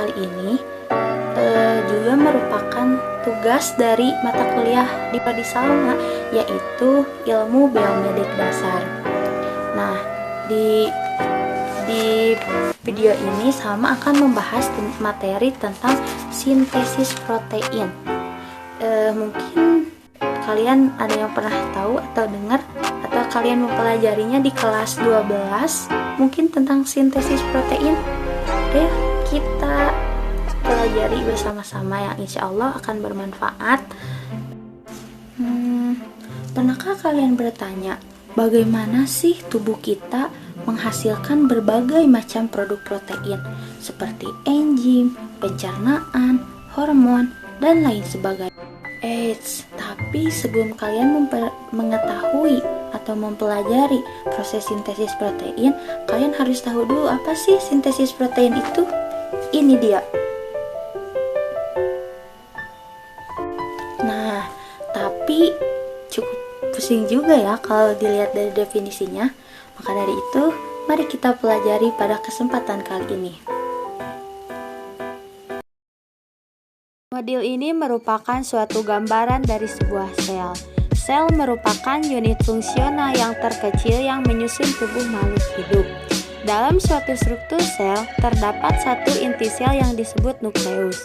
kali ini juga merupakan tugas dari mata kuliah di Prodi Salma, yaitu ilmu biomedik dasar. Nah, di video ini Salma akan membahas materi tentang sintesis protein. Mungkin kalian ada yang pernah tahu atau dengar atau kalian mempelajarinya di kelas 12 mungkin tentang sintesis protein. Kita pelajari bersama-sama yang insya Allah akan bermanfaat. Pernahkah kalian bertanya, bagaimana sih tubuh kita menghasilkan berbagai macam produk protein seperti enzim, pencernaan, hormon, dan lain sebagainya? Tapi sebelum kalian mengetahui atau mempelajari proses sintesis protein, kalian harus tahu dulu apa sih sintesis protein itu. Ini dia. Nah, tapi cukup pusing juga ya kalau dilihat dari definisinya. Maka dari itu, mari kita pelajari pada kesempatan kali ini. Model ini merupakan suatu gambaran dari sebuah sel. Sel merupakan unit fungsional yang terkecil yang menyusun tubuh makhluk hidup. Dalam suatu struktur sel, terdapat satu inti sel yang disebut nukleus.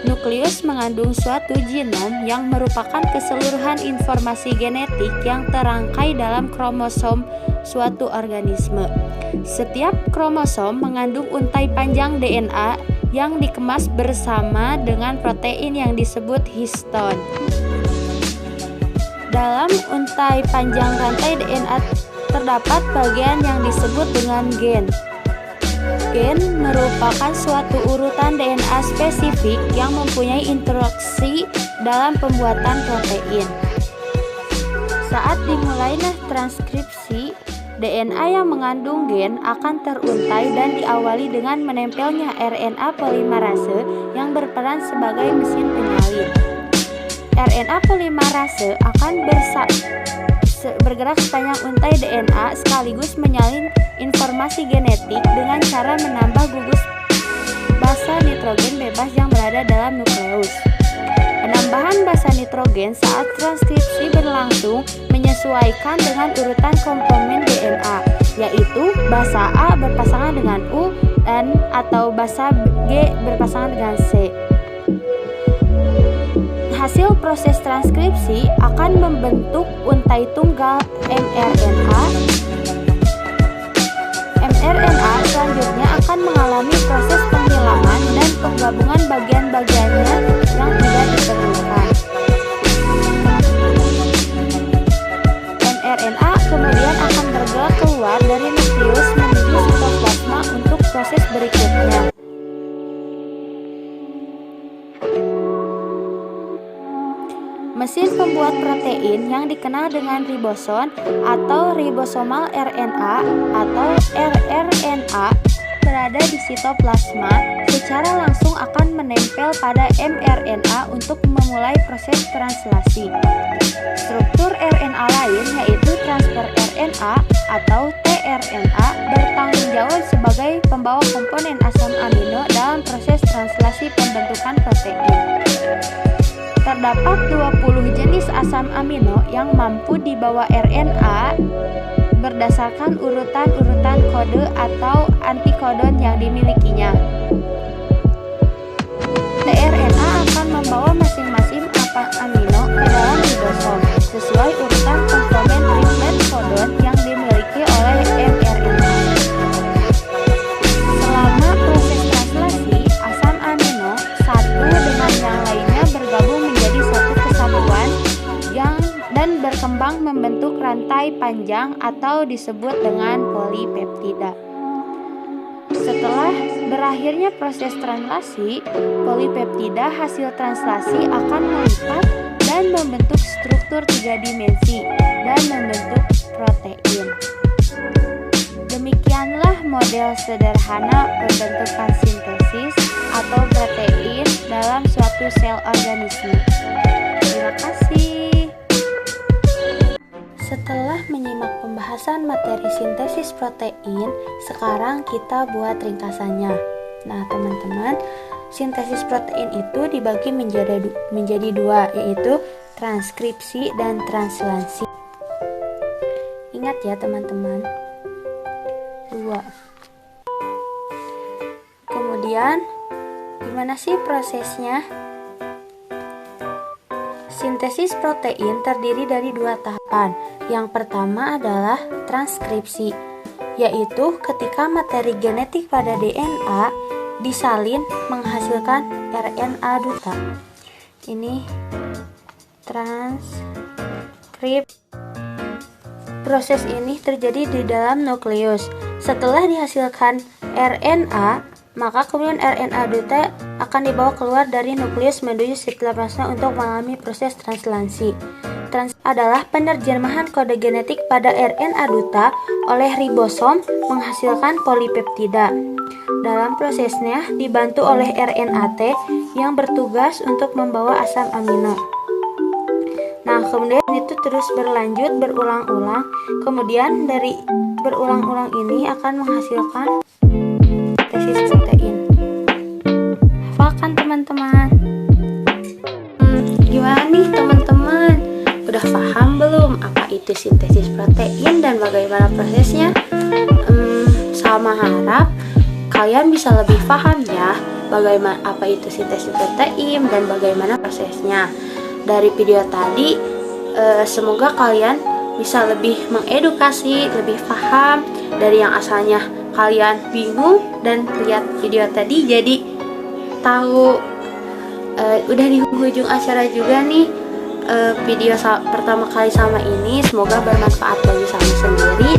Nukleus mengandung suatu genom yang merupakan keseluruhan informasi genetik yang terangkai dalam kromosom suatu organisme. Setiap kromosom mengandung untai panjang DNA yang dikemas bersama dengan protein yang disebut histon. Dalam untai panjang rantai DNA terdapat bagian yang disebut dengan gen. Gen merupakan suatu urutan DNA spesifik yang mempunyai interaksi dalam pembuatan protein. Saat dimulainya transkripsi, DNA yang mengandung gen akan teruntai dan diawali dengan menempelnya RNA polimerase yang berperan sebagai mesin penyalin. RNA polimerase akan bergerak sepanjang untai DNA sekaligus menyalin informasi genetik dengan cara menambah gugus basa nitrogen bebas yang berada dalam nukleus. Penambahan basa nitrogen saat transkripsi berlangsung menyesuaikan dengan urutan komponen DNA, yaitu basa A berpasangan dengan U dan atau basa G berpasangan dengan C. Hasil proses transkripsi akan membentuk untai tunggal mRNA. mRNA selanjutnya akan mengalami proses penghilangan dan penggabungan bagian-bagiannya yang tidak diperlukan. mRNA kemudian akan bergerak keluar dari nukleus menuju sitoplasma untuk proses berikutnya. Mesin pembuat protein yang dikenal dengan ribosom atau ribosomal RNA atau rRNA berada di sitoplasma secara langsung akan menempel pada mRNA untuk memulai proses translasi. Struktur RNA lain yaitu transfer RNA atau tRNA bertanggung jawab sebagai pembawa komponen asam amino dalam proses translasi pembentukan protein. Terdapat 20 jenis asam amino yang mampu dibawa RNA berdasarkan urutan-urutan kode atau antikodon yang dimilikinya. tRNA akan membawa masing-masing asam amino ke dalam ribosom sesuai urutan komponen triplet kodon yang dimiliki oleh mRNA. Selama proses translasi, asam amino satu dengan yang lainnya bergabung menjadi satu kesatuan dan berkembang membentuk rantai panjang atau disebut dengan polipeptida. Setelah berakhirnya proses translasi, polipeptida hasil translasi akan melipat dan membentuk struktur 3 dimensi dan membentuk protein. Demikianlah model sederhana pembentukan sintesis atau protein dalam suatu sel organisme. Terima kasih. Setelah menyimak pembahasan materi sintesis protein, sekarang kita buat ringkasannya. Nah, teman-teman, sintesis protein itu dibagi menjadi dua, yaitu transkripsi dan translasi. Ingat ya teman-teman, dua. Kemudian gimana sih prosesnya? Sintesis protein terdiri dari dua tahapan. Yang pertama adalah transkripsi, yaitu ketika materi genetik pada DNA disalin menghasilkan RNA duta. Ini transkripsi. Proses ini terjadi di dalam nukleus. Setelah dihasilkan RNA, maka kemudian RNA duta akan dibawa keluar dari nukleus menuju sitoplasma untuk mengalami proses translasi. Adalah penerjemahan kode genetik pada RNA duta oleh ribosom menghasilkan polipeptida. Dalam prosesnya dibantu oleh RNA-T yang bertugas untuk membawa asam amino. Nah, kemudian itu terus berlanjut berulang-ulang. Kemudian dari berulang-ulang ini akan menghasilkan sintesis protein. Hafalkan teman-teman. Gimana nih teman-teman? Udah paham belum apa itu sintesis protein dan bagaimana prosesnya? Sama harap kalian bisa lebih paham ya bagaimana apa itu sintesis protein dan bagaimana prosesnya. Dari video tadi, semoga kalian bisa lebih mengedukasi, lebih paham dari yang asalnya kalian bingung dan lihat video tadi jadi tahu. Udah di ujung acara juga nih video pertama kali sama ini, semoga bermanfaat bagi saya sendiri